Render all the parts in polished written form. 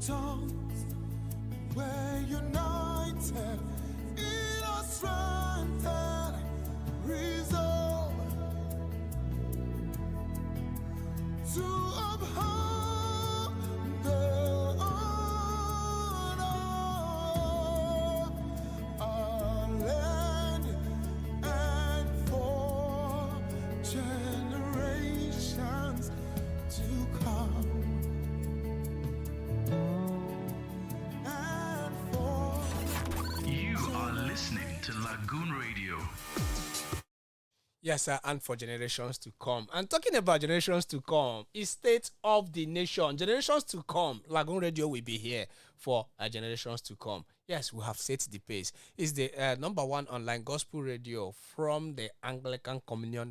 tongues, we're united in our strength and resolve to uphold the honor of our land and for generations to come. You are listening to Lagoon Radio. Yes, sir, and for generations to come. And talking about generations to come, is state of the nation. Generations to come. Lagoon Radio will be here for generations to come. Yes, we have set the pace. It's the number one online gospel radio from the Anglican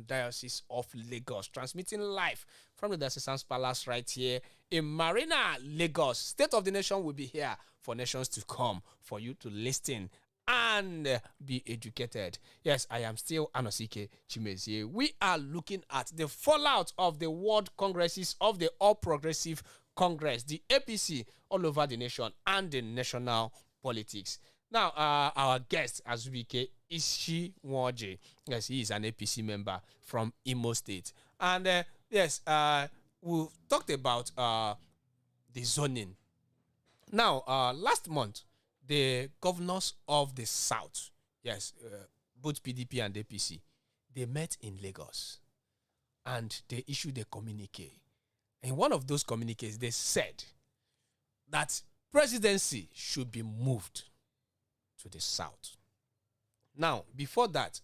Diocese of Lagos, transmitting live from the Diocesan Palace right here in Marina, Lagos. State of the nation will be here for nations to come, for you to listen and be educated. Yes, I am still Anosike Chimezie. We are looking at the fallout of the World Congresses of the All Progressive Congress, the APC, all over the nation and the national politics. Now, our guest, Azubike Ishi Nwoje. Yes, he is an APC member from Imo State. And yes, we talked about the zoning. Now, last month, the governors of the South, yes, both PDP and APC, they met in Lagos and they issued a communique. In one of those communiques, they said that presidency should be moved to the South. Now, before that,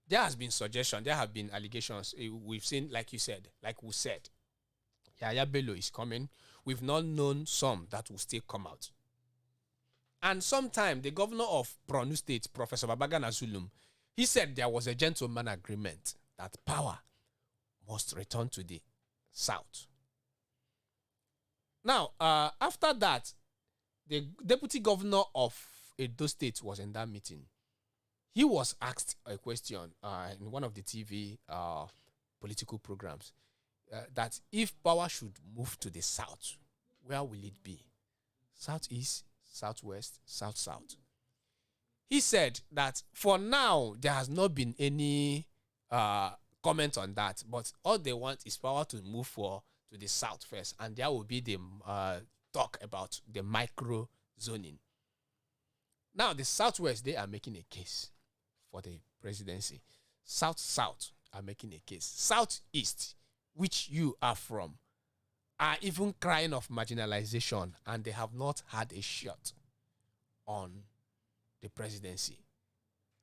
there has been suggestion, there have been allegations. We've seen, like you said, like we said, Yaya Bello is coming. We've not known some that will still come out. And sometime, the governor of Borno State, Professor Babagana Zulum, he said there was a gentleman agreement that power must return to the South. Now, after that, the deputy governor of Edo State was in that meeting. He was asked a question in one of the TV political programs that if power should move to the South, where will it be? Southeast, Southwest, South-South. He said that for now, there has not been any comment on that, but all they want is power to move to the South first, and there will be the talk about the micro zoning. Now, the Southwest, they are making a case for the presidency. South-South are making a case. Southeast, which you are from, are even crying of marginalization, and they have not had a shot on the presidency.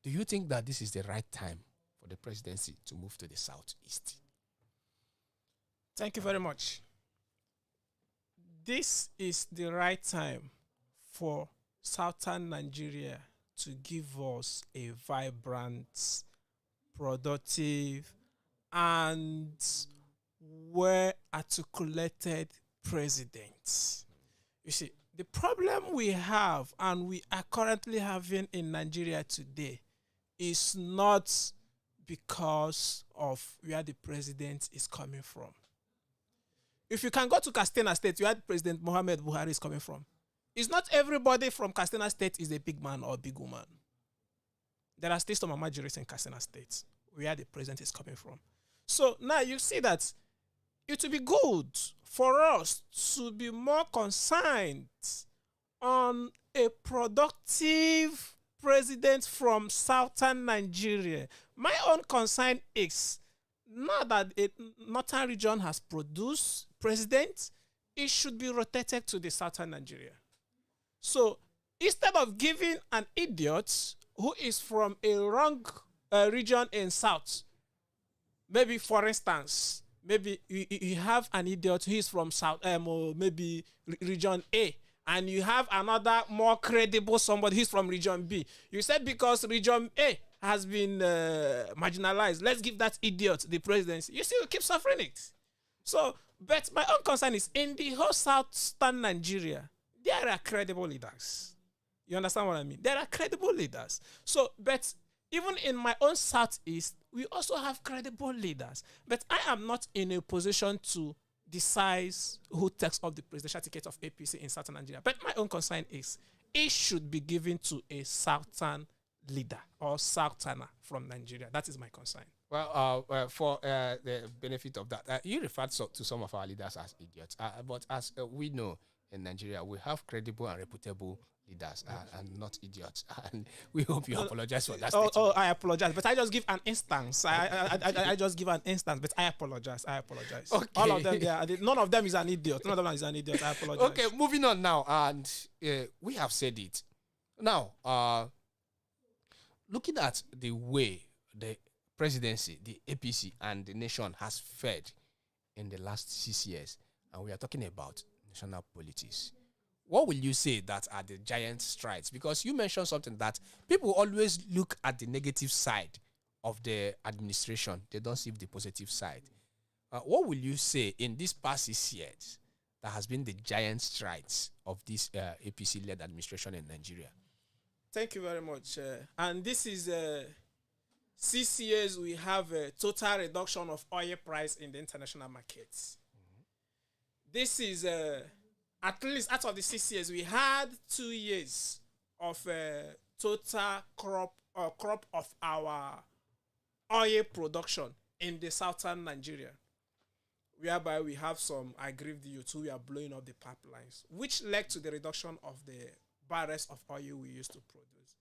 Do you think that this is the right time for the presidency to move to the Southeast? Thank you very much. This is the right time for Southern Nigeria to give us a vibrant, productive, and well-articulated president. You see, the problem we have and we are currently having in Nigeria today is not because of where the president is coming from. If you can go to Katsina State, where President Mohammed Buhari is coming from, it's not everybody from Katsina State is a big man or a big woman. There are still some Amajiris in Katsina State, where the president is coming from. So now you see that it will be good for us to be more concerned on a productive president from Southern Nigeria. My own concern is now that a northern region has produced president, it should be rotated to the Southern Nigeria. So instead of giving an idiot who is from a wrong region in South, maybe for instance, maybe you have an idiot who is from South, or maybe region A, and you have another more credible somebody who's from region B. You said because region A has been marginalized, let's give that idiot the presidency. You still keep suffering it. So, but my own concern is in the whole Southern Nigeria, there are credible leaders. You understand what I mean? There are credible leaders. So, but even in my own Southeast, we also have credible leaders. But I am not in a position to decides who takes up the presidential ticket of APC in Southern Nigeria. But my own concern is it should be given to a Southern leader or Southerner from Nigeria. That is my concern. Well, for the benefit of that, you referred to some of our leaders as idiots. But as we know in Nigeria, we have credible and reputable leaders and not idiots. And we hope you apologize for that statement. Oh, I apologize. But I just give an instance. I just give an instance, but I apologize. Okay. All of them, none of them is an idiot. None of them is an idiot. I apologize. Okay, moving on now. And we have said it. Now, looking at the way the presidency, the APC, and the nation has fared in the last 6 years, and we are talking about national politics, what will you say that are the giant strides? Because you mentioned something that people always look at the negative side of the administration. They don't see the positive side. What will you say in these past 6 years that has been the giant strides of this APC-led administration in Nigeria? Thank you very much. And this is 6 years we have a total reduction of oil price in the international markets. This is at least out of the 6 years, we had 2 years of total crop of our oil production in the southern Nigeria, whereby we have some aggrieved youth who are blowing up the pipelines, which led to the reduction of the barrels of oil we used to produce.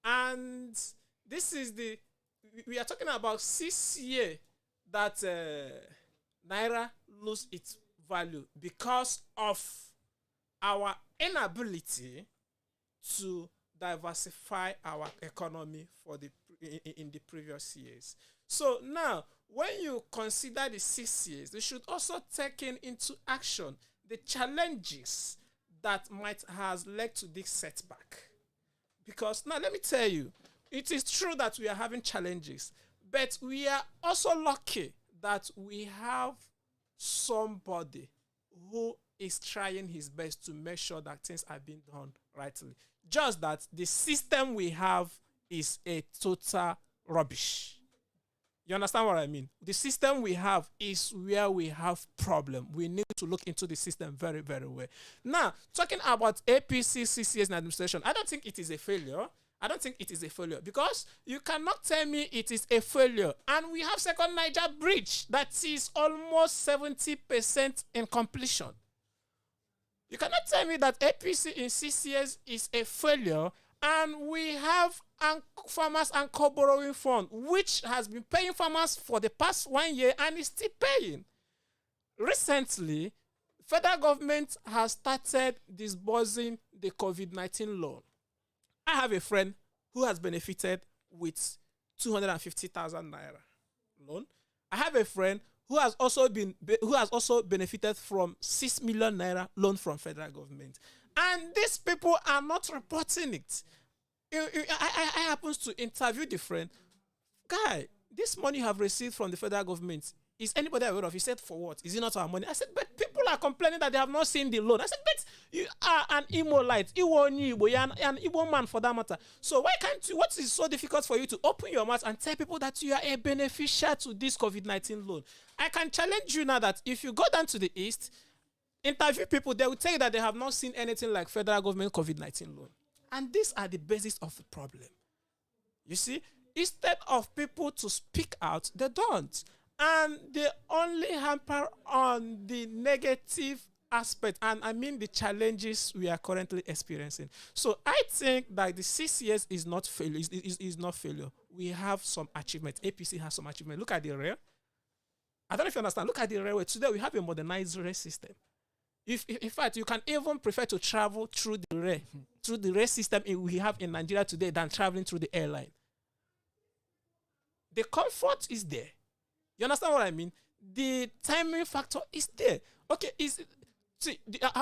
And this is we are talking about 6 years that Naira lose its value because of our inability to diversify our economy in the previous years. So now, when you consider the 6 years, you should also take into action the challenges that might has led to this setback. Because now, let me tell you, it is true that we are having challenges, but we are also lucky that we have somebody who is trying his best to make sure that things are being done rightly. Just that the system we have is a total rubbish. You understand what I mean? The system we have is where we have problem. We need to look into the system very, very well. Now, talking about APC 6 years in administration, I don't think it is a failure. I don't think it is a failure because you cannot tell me it is a failure. And we have Second Niger Bridge that is almost 70% in completion. You cannot tell me that APC in 6 years is a failure, and we have farmers and co-borrowing fund, which has been paying farmers for the past 1 year and is still paying. Recently, federal government has started disbursing the COVID-19 loan. I have a friend who has benefited with 250,000 naira loan. I have a friend who has also benefited from 6 million naira loan from federal government. And these people are not reporting it. I happens to interview the friend. Guy, this money you have received from the federal government, is anybody aware of? He said, for what? Is it not our money? I said, but people are complaining that they have not seen the loan. I said, but you are an Imolite, an Igbo man for that matter. So why can't you, what is so difficult for you to open your mouth and tell people that you are a beneficiary to this COVID-19 loan? I can challenge you now that if you go down to the east, interview people, they will tell you that they have not seen anything like federal government COVID-19 loan. And these are the basis of the problem. You see, instead of people to speak out, they don't. And they only hamper on the negative aspect, and I mean the challenges we are currently experiencing. So I think that the 6 years is not failure. Is not failure. We have some achievement. APC has some achievement. Look at the rail. I don't know if you understand. Look at the railway. Today we have a modernized rail system. If in fact, you can even prefer to travel through the rail system we have in Nigeria today than traveling through the airline. The comfort is there. You understand what I mean? The timing factor is there. Okay,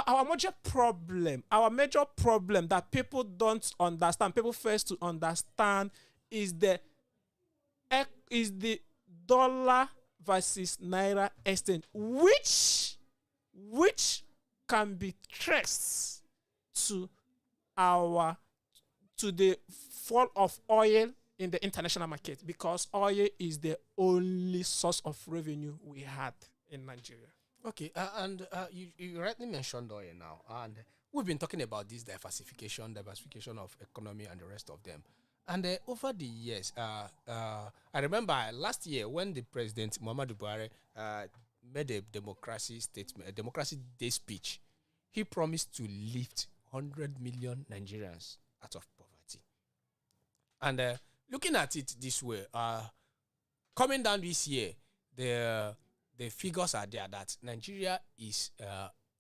our major problem that people don't understand, people fail to understand, is the dollar versus naira exchange, which can be traced to the fall of oil in the international market, because oil is the only source of revenue we had in Nigeria. Okay, and you rightly mentioned oil now, and we've been talking about this diversification of economy and the rest of them. And over the years, I remember last year when the president Muhammadu Buhari made a democracy statement, a democracy day speech, he promised to lift 100 million Nigerians out of poverty. And looking at it this way, coming down this year, the figures are there that Nigeria is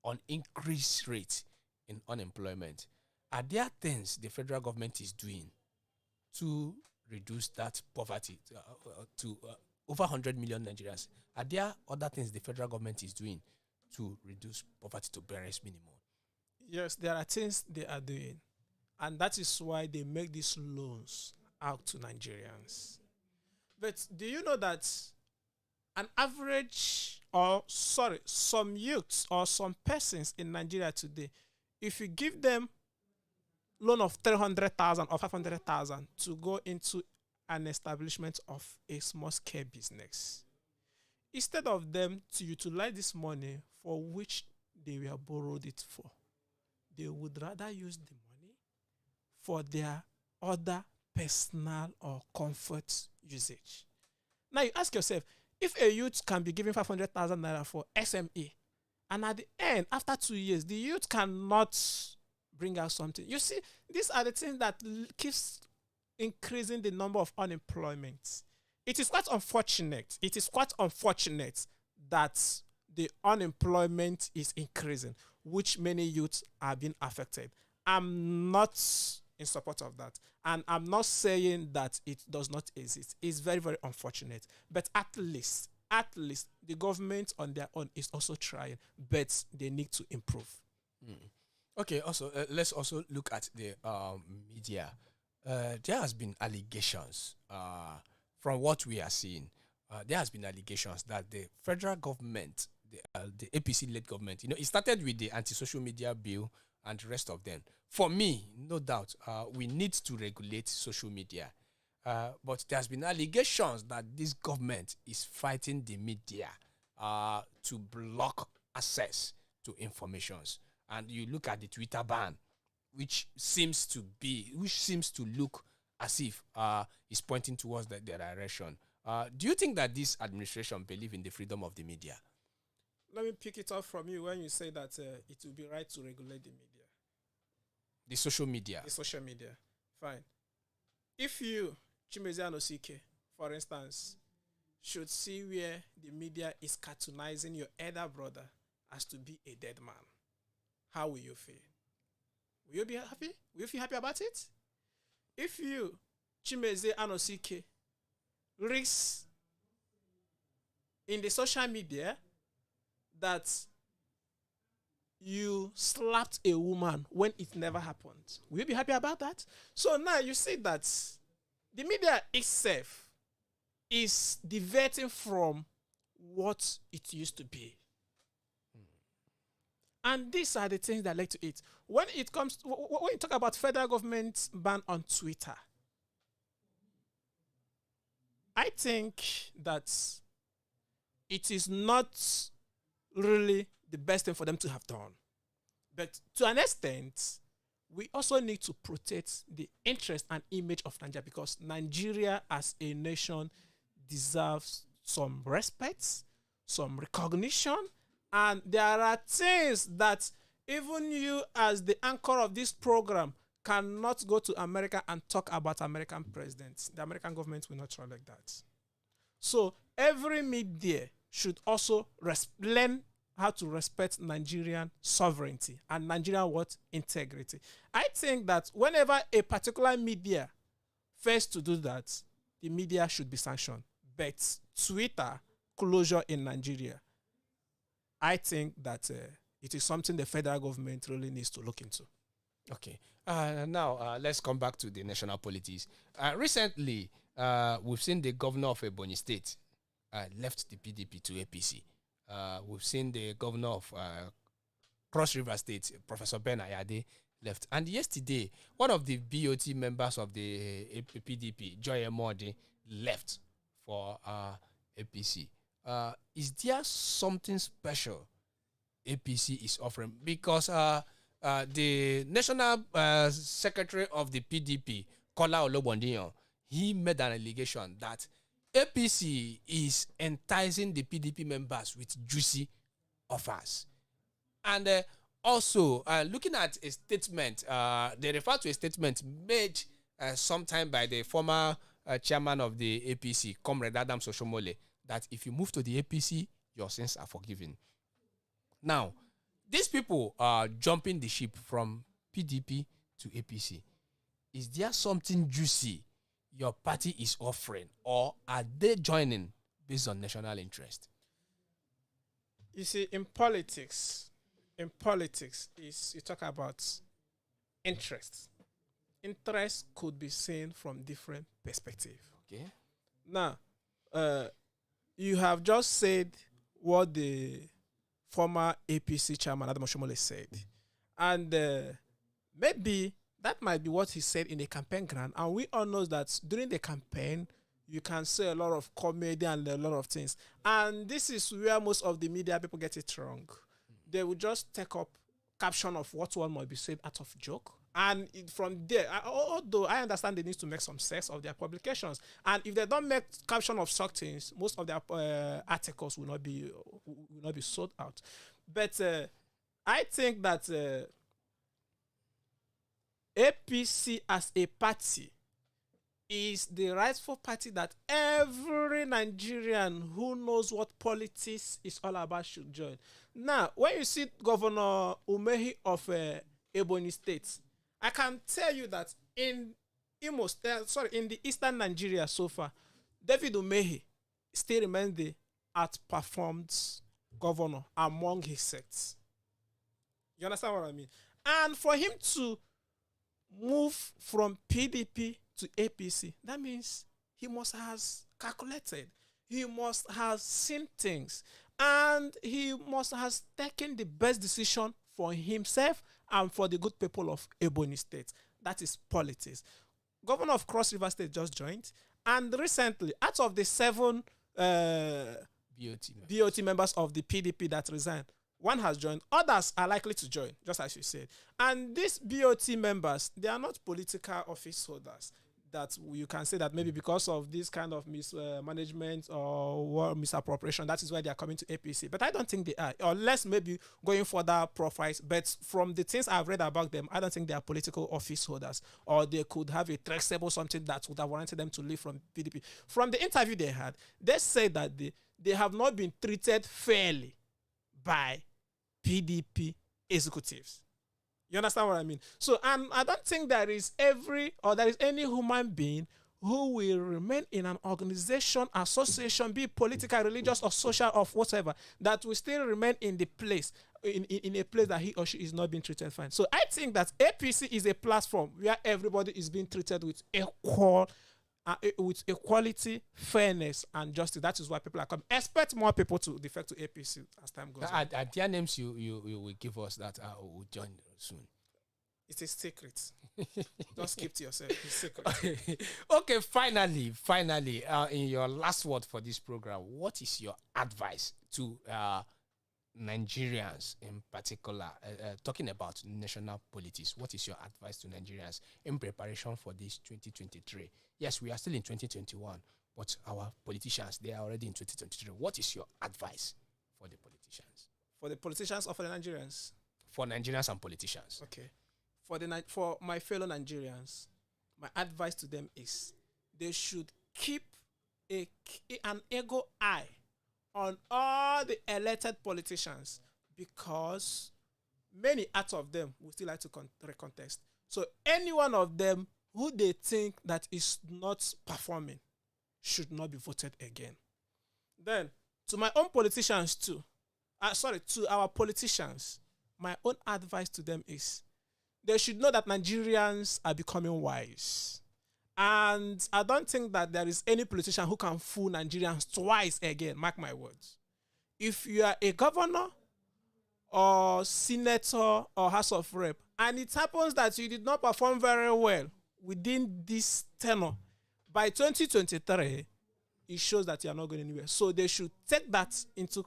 on increased rate in unemployment. Are there things the federal government is doing to reduce that poverty to over 100 million Nigerians? Are there other things the federal government is doing to reduce poverty to barest minimum? Yes, there are things they are doing, and that is why they make these loans out to Nigerians. But do you know that an average, or sorry, some youths or some persons in Nigeria today, if you give them loan of 300,000 or 500,000 to go into an establishment of a small scale business, instead of them to utilize this money for which they were borrowed it for, they would rather use the money for their other personal or comfort usage. Now you ask yourself, if a youth can be given 500,000 naira for SME, and at the end, after 2 years, the youth cannot bring out something. You see, these are the things that keeps increasing the number of unemployment. It is quite unfortunate. It is quite unfortunate that the unemployment is increasing, which many youths are being affected. I'm not in support of that. And I'm not saying that it does not exist. It's very, very unfortunate. But at least the government on their own is also trying, but they need to improve. Okay, also, let's also look at the media. There has been allegations from what we are seeing. There has been allegations that the federal government, the APC-led government, it started with the anti-social media bill and the rest of them. For me, no doubt, we need to regulate social media. But there's been allegations that this government is fighting the media to block access to informations. And you look at the Twitter ban, which seems to look as if is pointing towards the direction. Do you think that this administration believe in the freedom of the media? Let me pick it up from you when you say that it will be right to regulate the media. The social media. The social media. Fine. If you, Chimeze Anosike, for instance, should see where the media is cartoonizing your elder brother as to be a dead man, how will you feel? Will you be happy? Will you feel happy about it? If you, Chimeze Anosike, risks in the social media that you slapped a woman when it never happened, will you be happy about that? So now you see that the media itself is diverting from what it used to be. And these are the things that led to it. When it comes to, when you talk about federal government ban on Twitter, I think that it is not really the best thing for them to have done. But to an extent, we also need to protect the interest and image of Nigeria, because Nigeria as a nation deserves some respect, some recognition, and there are things that even you as the anchor of this program cannot go to America and talk about American presidents. The American government will not run like that. So every media should also learn how to respect Nigerian sovereignty and Nigerian integrity. I think that whenever a particular media fails to do that, the media should be sanctioned. But Twitter closure in Nigeria, I think that it is something the federal government really needs to look into. Okay. Now, let's come back to the national politics. Recently, we've seen the governor of Ebonyi State left the PDP to APC. We've seen the governor of Cross River State, Professor Ben Ayade, left. And yesterday, one of the BOT members of the PDP, Joy Emodi, left for APC. Is there something special APC is offering, because the national secretary of the PDP, Kola Olumakaiye, he made an allegation that APC is enticing the PDP members with juicy offers. And also, looking at a statement, they refer to a statement made sometime by the former chairman of the APC, Comrade Adams Oshomole, that if you move to the APC, your sins are forgiven. Now, these people are jumping the ship from PDP to APC. Is there something juicy your party is offering, or are they joining based on national interest? You see, in politics is you talk about interest. Interest could be seen from different perspectives. Okay. Now, you have just said what the former APC chairman Adam Oshomole said, and maybe that might be what he said in the campaign ground. And we all know that during the campaign, you can say a lot of comedy and a lot of things. And this is where most of the media people get it wrong. They will just take up caption of what one might be said out of joke. And from there, although I understand they need to make some sense of their publications. And if they don't make caption of such things, most of their articles will not be sold out. But I think that APC as a party is the rightful party that every Nigerian who knows what politics is all about should join. Now, when you see Governor Umehi of Ebonyi State, I can tell you that in the Eastern Nigeria so far, David Umehi still remains the outperformed governor among his sects. You understand what I mean? And for him to move from PDP to APC, that means he must have calculated, he must have seen things, and he must have taken the best decision for himself and for the good people of Ebonyi State. That is politics. Governor of Cross River State just joined, and recently, out of the 7 BOT members of the PDP that resigned, one has joined. Others are likely to join, just as you said. And these BOT members, they are not political office holders that you can say that maybe because of this kind of mismanagement or misappropriation, that is why they are coming to APC. But I don't think they are, unless maybe going for that profiles. But from the things I've read about them, I don't think they are political office holders, or they could have a traceable something that would have warranted them to leave from PDP. From the interview they had, they said that they have not been treated fairly by PDP executives. You understand what I mean? So, and I don't think there is any human being who will remain in an organization, association, be it political, religious, or social, or whatever, that will still remain in the place, in a place that he or she is not being treated fine. So I think that APC is a platform where everybody is being treated with equality, fairness, and justice. That is why people are coming. Expect more people to defect to APC as time goes on. Are there names you will give us that will join soon? It is secret. Just keep to yourself. It's secret. Okay, finally, in your last word for this program, what is your advice to Nigerians in particular, talking about national politics? What is your advice to Nigerians in preparation for this 2023? Yes, we are still in 2021, but our politicians, they are already in 2023. What is your advice for the politicians? For the politicians or for the Nigerians? For Nigerians and politicians. Okay. For my fellow Nigerians, my advice to them is they should keep an eagle eye on all the elected politicians, because many out of them would still like to recontest. So any one of them who they think that is not performing should not be voted again. Then, to my own politicians too, to our politicians, my own advice to them is they should know that Nigerians are becoming wise. And I don't think that there is any politician who can fool Nigerians twice again. Mark my words. If you are a governor or senator or House of Rep, and it happens that you did not perform very well within this tenure, by 2023, it shows that you are not going anywhere. So they should take that into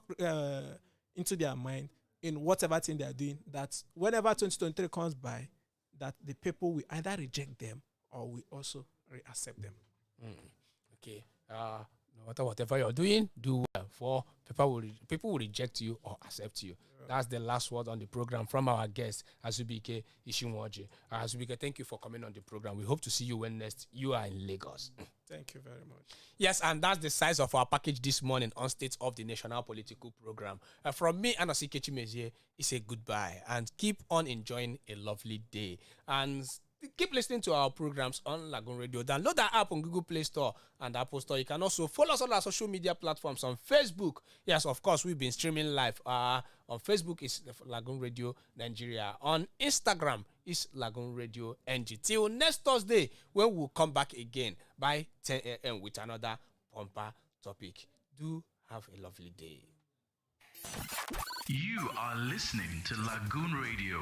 their mind in whatever thing they are doing, that whenever 2023 comes by, that the people will either reject them or we also accept them. Okay. No matter whatever you're doing, do well. For people will reject you or accept you. That's the last word on the program from our guest, Azubike Ishinwaji. Azubike, thank you for coming on the program. We hope to see you when next you are in Lagos. Thank you very much. Yes, and that's the size of our package this morning on State of the National Political Program. From me, Anosike Chimezie, it's a goodbye. And keep on enjoying a lovely day. And keep listening to our programs on Lagoon Radio. Download that app on Google Play Store and Apple Store. You can also follow us on our social media platforms on Facebook. Yes, of course, we've been streaming live. On Facebook, it's Lagoon Radio Nigeria. On Instagram, it's Lagoon Radio.Ng. Till next Thursday, when we'll come back again by 10 a.m. with another bumper topic. Do have a lovely day. You are listening to Lagoon Radio.